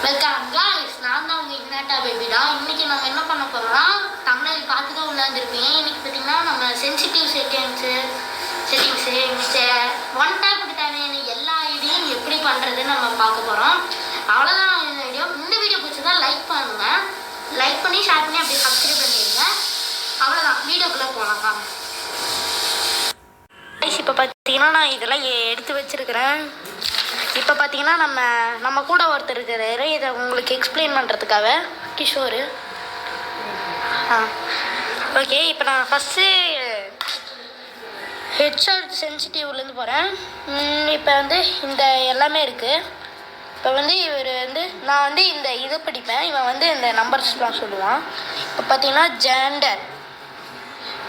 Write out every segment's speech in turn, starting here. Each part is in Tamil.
வெல்கம் गाइस, நான் தான் உங்க இக்னாட்டா பேபிடா. இன்னைக்கு நம்ம என்ன பண்ண போறோம்னா, தமிழ் பார்த்து தான் உள்ளாந்துருப்பீங்க. இன்னைக்கு பார்த்தீங்கன்னா நம்ம சென்சிட்டிவ் செட்டிங்ஸ் ஒன் டேப்புக்கு தேவையான எல்லா ஐடியும் எப்படி பண்ணுறதுன்னு நம்ம பார்க்க போகிறோம். அவ்வளோதான் இந்த வீடியோ. இந்த வீடியோ பிடிச்சதா லைக் பண்ணுங்க, லைக் பண்ணி ஷேர் பண்ணி அப்படியே சப்ஸ்கிரைப் பண்ணிடுங்க. அவ்வளோதான், வீடியோக்குள்ளே போகலாம். இப்போ பார்த்தீங்கன்னா நான் இதெல்லாம் எடுத்து வச்சிருக்கிறேன். இப்போ பார்த்தீங்கன்னா நம்ம கூட ஒருத்தர் இருக்கிறாரு. இதை உங்களுக்கு எக்ஸ்பிளைன் பண்ணுறதுக்காக கிஷோர். ஓகே, இப்போ நான் ஃபஸ்ட்டு ஹெட்ஷாட் சென்சிட்டிவ்லேருந்து போகிறேன். இப்போ இந்த எல்லாமே இருக்குது. இப்போ இவர் நான் இந்த இதை படிப்பேன். இவன் இந்த நம்பர்ஸ்லாம் சொல்லுவான். இப்போ பார்த்தீங்கன்னா ஜெண்டர்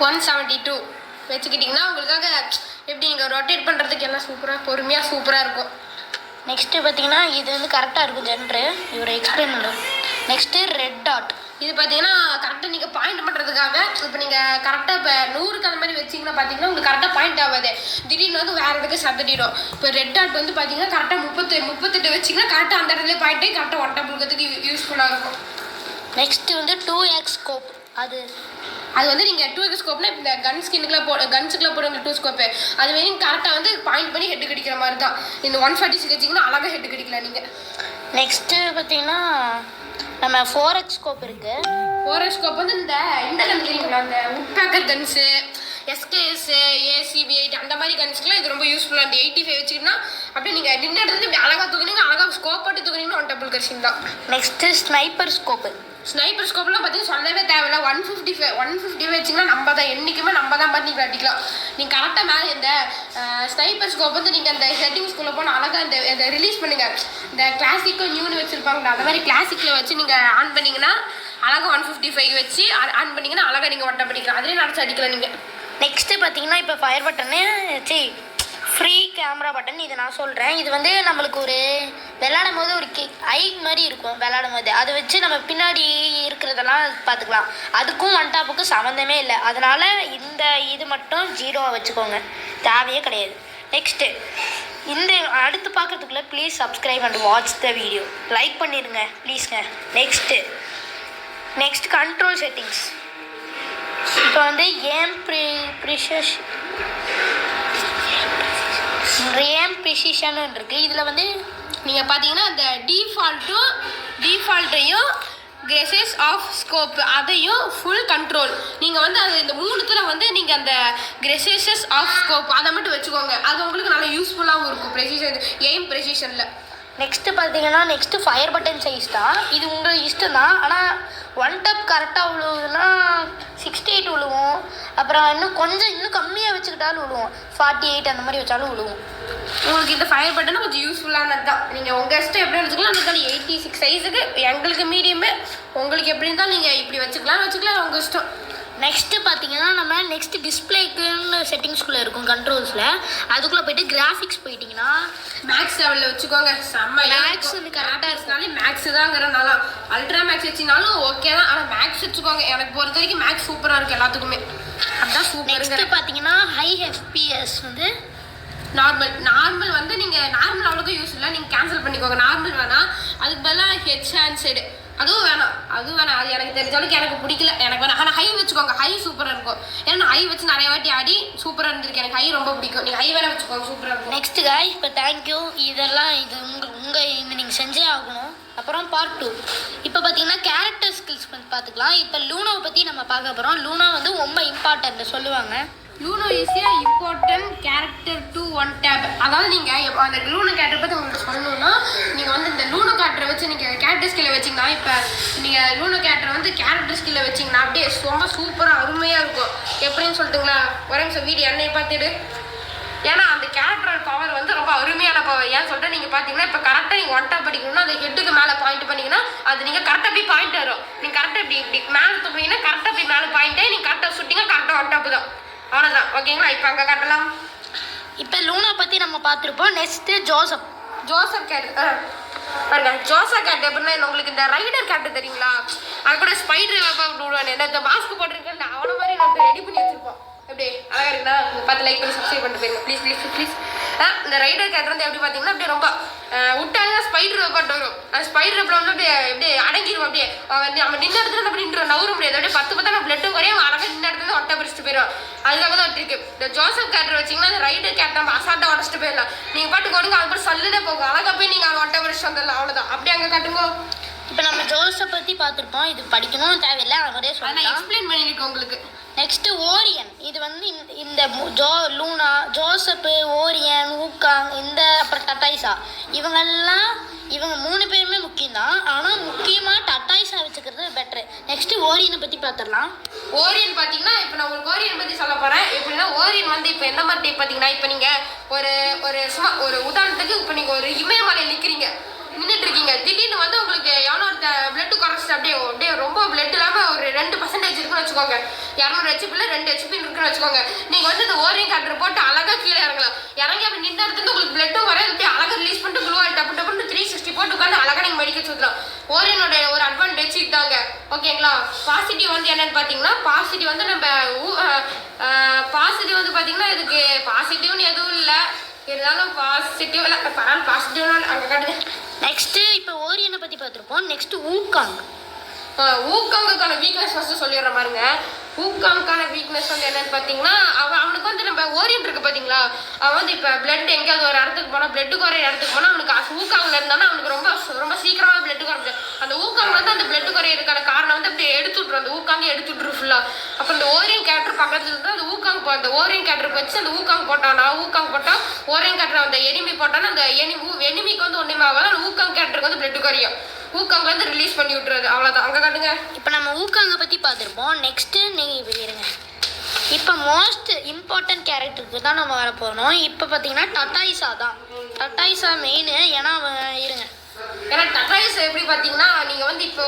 172 வச்சுக்கிட்டிங்கன்னா உங்களுக்காக எப்படி நீங்கள் ரொட்டேட் பண்ணுறதுக்கு எல்லாம் பொறுமையாக சூப்பராக இருக்கும். நெக்ஸ்ட்டு பார்த்தீங்கன்னா இது கரெக்டாக இருக்கும் ஜென்ட்ரு. இவரை எக்ஸ்பிளைன் பண்ணுறோம். Next red dot. இது பார்த்தீங்கன்னா கரெக்டாக நீங்கள் பாயிண்ட் பண்ணுறதுக்காக. இப்போ நீங்கள் கரெக்டாக இப்போ 100க்கு அந்த மாதிரி வச்சிங்கன்னா பார்த்தீங்கன்னா உங்களுக்கு கரெக்டாக பாயிண்ட் ஆகாது. திடீர்னு வேறு எதுக்கு சதடிடும். இப்போ ரெட் டாட் பார்த்தீங்கன்னா கரெக்டாக 38 வச்சிங்கன்னா கரெக்டாக அந்த இடத்துல பாயிண்ட்டே கரெக்டாக ஒன் டாப் கொடுக்கறதுக்கு யூஸ்ஃபுல்லாக இருக்கும். Next 2x scope. அது நீங்கள் 2x ஸ்கோப்னா இந்த கன்ஸுக்குலாம் போடுற 2 ஸ்கோப்பு அதுமாரி கரெக்டாக பாயிண்ட் பண்ணி ஹெட்டு கடிக்கிற மாதிரி தான். இந்த 146 வச்சிங்கன்னா அழகாக ஹெட்டு கடிக்கலாம் நீங்கள். நெக்ஸ்ட்டு பார்த்தீங்கன்னா நம்ம 4x ஸ்கோப் இருக்குது. 4x ஸ்கோப் இந்த கன் தெரியுங்களா, அந்த உட்பேக்கர் கன்ஸு, SKS, ACB8 அந்த மாதிரி கன்ஸுக்குலாம் இது ரொம்ப யூஸ்ஃபுல்லாக. இந்த 85 வச்சுக்கிட்டா அப்படியே நீங்கள் நின்று இடத்துல அழகாக தூக்குனீங்க, அழகாக ஸ்கோப் போட்டு தூக்குனீங்கன்னா ஒன் டபுள் கர்ஷின் தான். Next sniper scope. ஸ்னைப்பர் ஸ்கோப்லாம் பார்த்தீங்கன்னா சொல்லவே தேவையில்ல. 150 வச்சிங்கன்னா நம்ம தான் என்றைக்குமே நம்ம தான் பார்த்து நீங்கள் அடிக்கலாம். நீங்கள் கரெக்டாக மேலே இந்த ஸ்னைப்பர் ஸ்கோப் நீங்கள் அந்த செட்டிங்ஸ்குள்ளே போனால் அழகாக இந்த ரிலீஸ் பண்ணுங்கள். இந்த கிளாசிக்கும் நியூன்னு வச்சுருப்பாங்க, அந்த மாதிரி கிளாசிக்கில் வச்சு நீங்கள் ஆன் பண்ணிங்கன்னா அழகாக 155 வச்சு ஆன் பண்ணிங்கன்னா அழகாக நீங்கள் ஒட்ட பண்ணிக்கலாம். அதிலே நினச்சி அடிக்கலாம் நீங்கள். நெக்ஸ்ட்டு பார்த்தீங்கன்னா இப்போ fire button free camera button. இது நான் சொல்கிறேன். இது நம்மளுக்கு ஒரு விளையாடும் போது ஒரு ஐ மாதிரி இருக்கும். விளையாடும் போது அதை வச்சு நம்ம பின்னாடி இருக்கிறதெல்லாம் பார்த்துக்கலாம். அதுக்கும் ஒன் டாப்புக்கும் சம்மந்தமே இல்லை. அதனால் இது மட்டும் 0 வச்சுக்கோங்க, தேவையே கிடையாது. நெக்ஸ்ட்டு அடுத்து பார்க்குறதுக்குள்ளே please subscribe and watch the video. Like பண்ணிடுங்க ப்ளீஸ்ங்க. Next control settings. இப்போ ஏம் ப்ரிசிஷன் இருக்குது. இதில் நீங்கள் பார்த்தீங்கன்னா அந்த டிஃபால்ட்டையும் கிரேசஸ் ஆஃப் ஸ்கோப் அதையும் ஃபுல் கண்ட்ரோல். நீங்கள் அது இந்த 3த்தில் நீங்கள் அந்த கிரேசஸ் ஆஃப் ஸ்கோப் அதை மட்டும் வச்சுக்கோங்க. அது உங்களுக்கு நல்லா யூஸ்ஃபுல்லாகவும் இருக்கும் ப்ரெசிஷன், எய்ம் ப்ரெசிஷனில். நெக்ஸ்ட்டு பார்த்தீங்கன்னா ஃபயர் பட்டன் சைஸ் தான். இது உங்கள் இஷ்டம் தான். ஆனால் ஒன் டப் கரெக்டாக விழுவுதுன்னா 68 விழுவும். அப்புறம் இன்னும் கம்மியாக வச்சுக்கிட்டாலும் விழுவும். 48 அந்த மாதிரி வச்சாலும் விழுவும். உங்களுக்கு இந்த ஃபயர் பட்டன் கொஞ்சம் யூஸ்ஃபுல்லானது தான். நீங்கள் உங்கள் இஷ்டம் எப்படி வச்சுக்கலாம். அந்த 86 சைஸுக்கு எங்களுக்கு மீடியமு, உங்களுக்கு எப்படி இருந்தாலும் நீங்கள் இப்படி வச்சுக்கலாம் உங்கள் இஷ்டம். நெக்ஸ்ட்டு பார்த்தீங்கன்னா நம்ம டிஸ்பிளேக்குன்னு செட்டிங்ஸ்குள்ளே இருக்கும் கண்ட்ரோல்ஸில். அதுக்குள்ளே போய்ட்டு கிராஃபிக்ஸ் போயிட்டிங்கன்னா மேக்ஸ் லெவலில் வச்சுக்கோங்க. செம்ம மேக்ஸ் கரெக்டாக இருந்தாலே மேக்ஸ் தாங்கிறனால அல்ட்ரா மேக்ஸ் வச்சினாலும் ஓகே தான். ஆனால் மேக்ஸ் வச்சுக்கோங்க. எனக்கு பொறுத்த வரைக்கும் மேக்ஸ் சூப்பராக இருக்குது எல்லாத்துக்குமே. அதுதான் சூப்பர். நெக்ஸ்ட்டு பார்த்தீங்கன்னா ஹை FPS நார்மல் நீங்கள் நார்மல் அவ்வளோக்கும் யூஸ் இல்லை. நீங்கள் கேன்சல் பண்ணிக்கோங்க. நார்மல் வேணாம், அதுக்கு பதிலாக ஹெட்சான்சைடு அதுவும் வேணாம். அது எனக்கு தெரிஞ்சாலும் எனக்கு பிடிக்கல, எனக்கு வேணாம். ஆனால் ஹை வச்சுக்கோங்க, ஹை சூப்பராக இருக்கும். ஏன்னா ஹை வச்சு நிறைய வாட்டி ஆடி சூப்பராக இருந்திருக்கு. எனக்கு ஹை ரொம்ப பிடிக்கும். நீங்கள் ஹை வேணால் வச்சுக்கோங்க, சூப்பராக இருக்கும். நெக்ஸ்ட்டு காய்ஸ், இப்போ தேங்க்யூ. இதெல்லாம் உங்கள் நீங்கள் செஞ்சே ஆகணும். அப்புறம் பார்ட் 2. இப்போ பார்த்தீங்கன்னா கேரக்டர் ஸ்கில்ஸ் பார்த்துக்கலாம். இப்போ லூனோவை பற்றி நம்ம பார்க்க போகிறோம். லூனோ ரொம்ப இம்பார்ட்டன்ட் சொல்லுவாங்க. லூனோ ஈஸியாக important character to one tape. அதாவது நீங்கள் அந்த லூனோ கேரக்டர் பற்றி உங்களுக்கு சொல்லணும்னா நீங்கள் இந்த லூனோ கேரக்டரை வச்சு நீங்கள் கேரக்டர் ஸ்கில்லை வச்சிங்கன்னா, இப்போ நீங்கள் லூனோ கேரக்டர் கேரக்டர் ஸ்கில்லை வச்சிங்கன்னா அப்படியே ரொம்ப சூப்பராக அருமையாக இருக்கும். எப்படின்னு சொல்லிட்டுங்களா, ஒரே நிமிஷம் வீடியோ என்னையை பார்த்துட்டு. ஏன்னா அந்த கேரக்டர் பவர் ரொம்ப அருமையான பவர். ஏன்னு சொல்லிட்டு நீங்கள் பார்த்தீங்கன்னா இப்போ கரெக்டாக நீங்கள் ஒன் டாப் படிக்கணும்னா அந்த ஹெட்டுக்கு மேலே பாயிண்ட் பண்ணிங்கன்னா அது நீங்கள் கரெக்டாக போய் பாயிண்ட் வரும். நீங்கள் கரெக்டாக இப்படி மேலே தூக்குனீங்கன்னா கரெக்டாக போய் மேலே பாயிண்ட்டே நீங்கள் கரெக்டாக சுட்டிங்க, கரெக்டாக ஒன் டாப்பு தான். அவ்வளோதான், ஓகேங்களா. இப்போ அங்கே காட்டலாம். இப்போ லூனா பற்றி நம்ம பார்த்துருப்போம். நெக்ஸ்ட்டு ஜோசப் கேரக்டர் பாருங்க. ஜோசப் கேரக்டர் எப்படின்னா உங்களுக்கு இந்த ரைடர் கேரக்டர் தெரியுங்களா, அது கூட ஸ்பைடர் விடுவானே, இந்த மாஸ்க் போட்டிருக்கேன் அவ்வளோ மாதிரி நம்ம ரெடி பண்ணி வச்சுருப்போம். எப்படி அழகாக இருக்குன்னா பார்த்து லைக் பண்ணி சப்ஸ்கிரைப் பண்ணிட்டு போயிருங்க ப்ளீஸ். இந்த ரைடர் கேரக்டர் எப்படி பார்த்தீங்கன்னா அப்படியே ரொம்ப விட்டாங்க ஸ்பைடர் வெப்பன் வரும். அந்த ஸ்பைடர் வெப்பன் வந்து அப்படியே அப்படியே அடங்கிடும். அப்படியே அவன் நின்ன இடத்துல நம்ம நின்று நவர முடியாது. அப்படியே 10 பிளட்டும் குறையும். அழகாக நின்ன இடத்துல ஒட்டை பிடிச்சிட்டு போயிடும். அதுக்காக தான் இருக்கு. இந்த ஜோசப் கேரக்டர் வச்சிங்கன்னா அந்த ரைடர் கேரக்டர் நம்ம அசால்ட்டாக உடச்சிட்டு போயிடலாம். நீங்கள் பாட்டு கொடுங்க அதுக்கப்புறம் சல்லுனே போகும். அழகாக போய் நீங்கள் அவன் ஒட்டை பிடிச்சிட்டு வந்துடலாம். அவ்வளோதான். அப்படியே அங்கே காட்டுங்க. இப்போ நம்ம ஜோசப் பற்றி பார்த்துருப்போம். இது படிக்கணும் தேவையில்லை, அவரே நான் எக்ஸ்பிளைன் பண்ணியிருக்கேன் உங்களுக்கு. நெக்ஸ்ட்டு ஓரியன். இது வந்து இந்த லூனா, ஜோசப்பு, ஓரியன், ஊக்காங், இந்த அப்புறம் டட்டாய்ஸா, இவங்க 3 பேருமே முக்கியம்தான். ஆனால் முக்கியமாக டட்டாய்ஸா வச்சுக்கிறது பெட்ரு. நெக்ஸ்ட்டு ஓரியனை பற்றி பார்த்துடலாம். ஓரியன் பார்த்தீங்கன்னா இப்போ நான் உங்களுக்கு ஓரியன் பற்றி சொல்ல போகிறேன். எப்படின்னா ஓரியன் வந்து இப்போ என்ன மாதிரி பார்த்தீங்கன்னா, இப்போ நீங்கள் ஒரு உதாரணத்துக்கு இப்போ நீங்கள் ஒரு இமயமலையில் நின்றுட்டு இருக்கீங்க. திடீர்னு வந்து உங்களுக்கு எவனோ ஒருத்த பிளட்டு குறைச்சிட்டு அப்படியே ரொம்ப பிளட் இல்லாமல் ஒரு 2% இருக்குன்னு வச்சுக்கோங்க. 200 HP 2 HP இருக்குன்னு வச்சுக்கோங்க. நீங்கள் வந்து இந்த ஓரியன் கேரக்டர் போட்டு அழகாக கீழே இறங்கலாம். இறங்கி அப்படி நின்று இடத்துல உங்களுக்கு பிளட்டும் வர அப்படியே அழகாக ரிலீஸ் பண்ணிட்டு குளூவா டப்பு டப்புன்னு 360 போட்டு உட்காந்து அழகாக நீங்கள் மெடிக்க சுற்றலாம். ஓரியனோட ஒரு அட்வான்டேஜ் இதாங்க. ஓகேங்களா? பாசிட்டிவ் வந்து என்னன்னு பார்த்தீங்கன்னா, பாசிட்டிவ் வந்து நம்ம பாசிட்டிவ் வந்து பார்த்தீங்கன்னா இதுக்கு பாசிட்டிவ்னு எதுவும் இல்லை. இருந்தாலும் பாசிட்டிவ் இல்லை, பரவாயில்ல பாசிட்டிவ்னு அங்கே காட்டுங்க. நெக்ஸ்ட்டு இப்போ ஓரியனை பற்றி பார்த்துருப்போம். நெக்ஸ்ட்டு ஊக்காங். ஊக்காங்குக்கான வீக்னஸ் ஃபஸ்ட்டு சொல்லிடுற பாருங்க. ஊக்காங்குக்கான வீக்னஸ் வந்து என்னன்னு பார்த்தீங்கன்னா, அவனுக்கு வந்து நம்ம ஓரியன் இருக்கு பார்த்தீங்களா, அவன் வந்து இப்போ பிளட் எங்கேயாவது ஒரு இடத்துக்கு போனால், பிளட்டு குறைய இடத்துக்கு போனால் அவனுக்கு ஊக்காங்கில் இருந்தாலும் அவனுக்கு ரொம்ப சீக்கிரமாக பிளட்டு குறைஞ்சு அந்த ஊக்காங்க வந்து அந்த பிளட்டு குறையிறதுக்கான காரணம் வந்து அப்படியே எடுத்துட்ரும். அந்த ஊக்காங்க எடுத்துட்ரு ஃபுல்லாக. அப்போ இந்த ஓரியன் கேரக்டர் பக்கத்துல இருந்து அந்த ஊக்காங்க அந்த ஓரியன் கேரக்டருக்கு வச்சு அந்த ஊக்காங்க போட்டால் ஓரியன் கேரக்டர் அந்த எனிமி போட்டாலும் அந்த எனிமிக்கு வந்து ஒன்றுமே ஆகாது. அந்த ஊக்காங்க கேரக்டருக்கு வந்து பிளட்டு குறையும். ஊக்காங்க வந்து ரிலீஸ் பண்ணி விட்டுறது. அவ்வளோதான். அங்கே காட்டுங்க. இப்போ நம்ம ஊக்காங்க பற்றி பார்த்துருப்போம். நெக்ஸ்ட்டு நீங்கள் இப்படி இருங்க. இப்போ மோஸ்ட் இம்பார்ட்டன்ட் கேரக்டருக்கு தான் நம்ம வர போகணும். இப்போ பார்த்தீங்கன்னா டட்டாய்ஸா தான். டட்டாய்ஸா மெயின். ஏன்னா இருங்க, ஏன்னா டட்டாய்ஸ் எப்படி பார்த்தீங்கன்னா, நீங்கள் வந்து இப்போ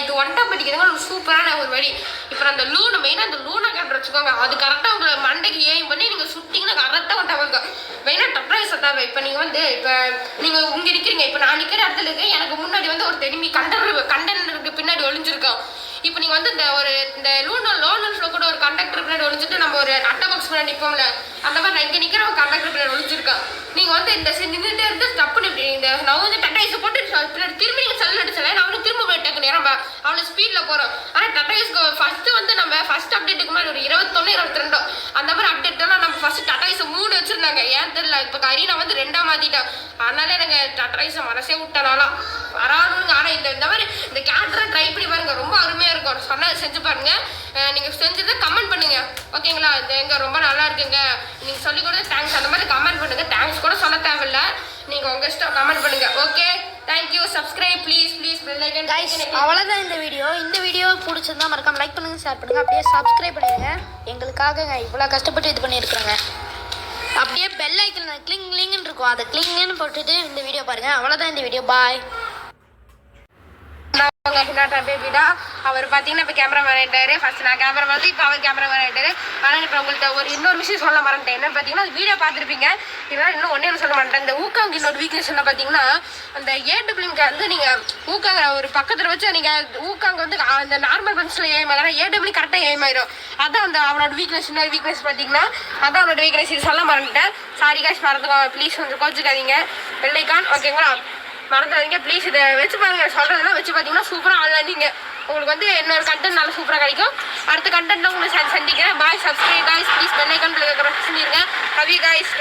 இது ஒன்டா படிக்கிறதுங்க ஒரு சூப்பரான ஒரு வழி. இப்போ அந்த லூனை மெயினாக அந்த லூனா கேரக்டர் வச்சுக்கோங்க. அது கரெக்டாக உங்களை மண்டைக்கு ஏம் பண்ணி நீங்கள் சுட்டிங்கன்னா கரெக்டாக ஒன்டா இருக்கும். மெயினாக டட்டாய்ஸை தான். இப்போ நீங்கள் வந்து இப்போ நீங்கள் இங்கே நிற்கிறீங்க. இப்போ நான் நிற்கிற இடத்துல இருக்கேன். எனக்கு முன்னாடி வந்து ஒரு தெரிவி கண்டனருக்கு பின்னாடி ஒளிஞ்சிருக்கோம். இப்போ நீங்கள் வந்து இந்த லோனல்ஸ்ல கூட ஒரு கண்டக்டர் பின்னாடி ஒழிஞ்சிட்டு நம்ம ஒரு அட்டை பாக்ஸ் பின்னாடி நிற்போம்ல, அந்த மாதிரி நான் இங்கே நிற்கிற ஒரு கண்டக்டர் பின்னாடி ஒழிஞ்சிருக்கேன். நீங்கள் வந்து இந்த நின்றுட்டே இருந்து தப்புன்னு நான் வந்து டட்டாய்ஸை போட்டு பின்னாடி திரும்பி நீங்கள் செல் அடிச்சல நான் வந்து திரும்ப போயிட்டாங்க நேரம் அவனை ஸ்பீடில் போகிறோம். ஆனால் டட்டாய்ஸ்க்கு ஃபஸ்ட்டு வந்து நம்ம ஃபஸ்ட் அப்டேட்டுக்கு மாதிரி ஒரு 21 22 அந்த மாதிரி அப்டேட்லாம் நம்ம ஃபஸ்ட்டு டட்டாய்ஸை 3 வச்சுருந்தாங்க. ஏன் தெரியல. இப்போ கரீனா வந்து 2ஆ மாற்றிட்டேன். அதனால எனக்கு டட்டாய்ஸை மனசே விட்டனாலாம் வராதுங்க. ஆனால் இந்த மாதிரி இந்த கேரக்டரை ட்ரை பண்ணி பாருங்க, ரொம்ப அருமையாக இருக்கும். சொன்னால் செஞ்சு பாருங்க. நீங்கள் செஞ்சுட்டு கமெண்ட் பண்ணுங்க. ஓகேங்களா? இது எங்க ரொம்ப நல்லா இருக்குங்க நீங்கள் சொல்லி கூட தேங்க்ஸ் அந்த மாதிரி கமெண்ட் பண்ணுங்க. தேங்க்ஸ் கூட சொல்ல தேவையில்லை. நீங்கள் உங்கள் இஷ்டம் கமெண்ட் பண்ணுங்க. Okay, thank you. Subscribe please bell icon. அவ்வளோதான் இந்த வீடியோ பிடிச்சிருந்தா மறக்காம லைக் பண்ணுங்க, ஷேர் பண்ணுங்க, அப்படியே சப்ஸ்கிரைப் பண்ணுங்க. எங்களுக்காக இவ்வளோ கஷ்டப்பட்டு இது பண்ணியிருக்கிறோங்க. அப்படியே பெல் ஐக்கன் கிளிங்னு இருக்கும், அதை கிளிங்னு போட்டுட்டு இந்த வீடியோ பாருங்க. அவ்வளோதான் இந்த வீடியோ. பாய். பேபிடா அவர் பார்த்தீங்கன்னா இப்போ கேமராமேன் ஆகிட்டாரு. ஃபர்ஸ்ட் நான் கேமராமேன் வந்து இப்போ அவர் கேமராமேன் ஆகிட்டாரு. ஆனால் இப்போ உங்கள்கிட்ட இன்னொரு விஷயம் சொல்ல மாட்டேன். என்னன்னு பார்த்தீங்கன்னா வீடியோ பார்த்துருப்பீங்க. இதெல்லாம் இன்னும் ஒன்றே சொல்ல மாட்டேன். இந்த ஊக்காங்க இன்னொரு வீக்னஸ் என்ன பார்த்தீங்கன்னா, அந்த ஏடபிள்யூங்க வந்து நீங்கள் ஊக்காங்க ஒரு பக்கத்தில் வச்சு நீங்கள் ஊக்காங்க வந்து அந்த நார்மல் பென்சில் ஏம் ஆகும். ஏடபிள்யூ கரெக்டாக ஏம் ஆயிடும். அதான் அந்த அவனோட வீக்னஸ். இன்னொரு வீக்னஸ் பார்த்தீங்கன்னா அதான் அவனோட வீக்னஸ். இது சொல்ல மாட்டேன். சாரி காய்ஸ், மறந்துக்கோங்க ப்ளீஸ். கொஞ்சம் கோச்சுக்காதீங்க. வெள்ளைக்கான் ஓகேங்களா? மறந்துடாதீங்க ப்ளீஸ். இதை வச்சு பாருங்க. சொல்கிறதெல்லாம் வச்சு பார்த்தீங்கன்னா சூப்பராக ஆன்லைனிங்க. உங்களுக்கு வந்து இன்னொரு கண்டென்ட் நல்லா சூப்பராக கிடைக்கும். அடுத்த கண்டென்ட் உங்களுக்கு சந்திக்கிறேன். Bye. Subscribe guys please. Bell icon சொல்லியிருக்கேன். Love you guys.